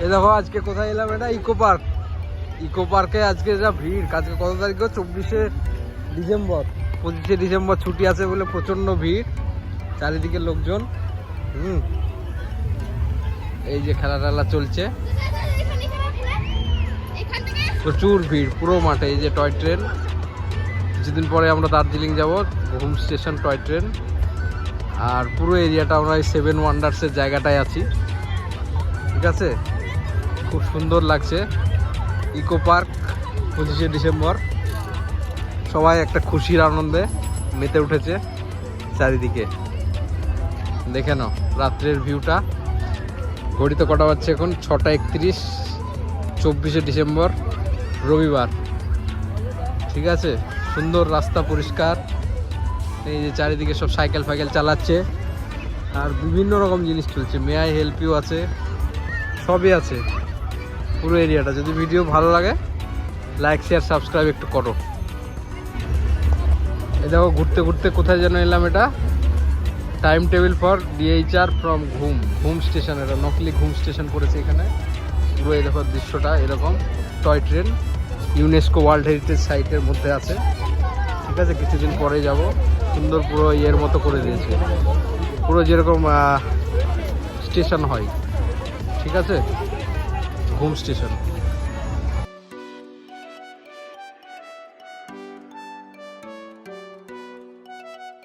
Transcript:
এই দেখো আজকে কোথায় এলাম, এটা ইকো পার্ক। ইকো পার্কে আজকে যা ভিড়। আজকে কত তারিখ? 24শে ডিসেম্বর। 25শে ডিসেম্বর ছুটি আছে বলে প্রচণ্ড ভিড়, চারিদিকে লোকজন। এই যে খেলা টেলা চলছে, প্রচুর ভিড় পুরো মাঠে। এই যে টয় ট্রেন, কিছুদিন পরে আমরা দার্জিলিং যাব, ঘুম স্টেশন টয় ট্রেন। আর পুরো এরিয়াটা আমরা এই 7 ওয়ান্ডার্সের জায়গাটায় আছি, ঠিক আছে? খুব সুন্দর লাগছে ইকো পার্ক। 25শে ডিসেম্বর সবাই একটা খুশির আনন্দে মেতে উঠেছে চারিদিকে। দেখে নাও রাত্রের ভিউটা। ঘড়িতে কটা বাজছে এখন? 6টা 31, 24শে ডিসেম্বর রবিবার, ঠিক আছে? সুন্দর রাস্তা, পরিষ্কার। এই যে চারিদিকে সব সাইকেল ফাইকেল চালাচ্ছে আর বিভিন্ন রকম জিনিস চলছে। মে আই হেল্প ইউ আছে, সবই আছে পুরো এরিয়াটা। যদি ভিডিও ভালো লাগে লাইক শেয়ার সাবস্ক্রাইব একটু করো। এই দেখো ঘুরতে ঘুরতে কোথায় যেন এলাম, এটা time table for DHR from ঘুম স্টেশন। এটা নকলি ঘুম স্টেশন করেছে এখানে পুরো। এই দেখো দৃশ্যটা এরকম। Toy train UNESCO world heritage সাইটের মধ্যে আছে, ঠিক আছে? কিছুদিন পরে যাব। সুন্দর পুরো ইয়ের মতো করে দিয়েছে, পুরো যেরকম স্টেশন হয়, ঠিক আছে? ঘুম স্টেশন।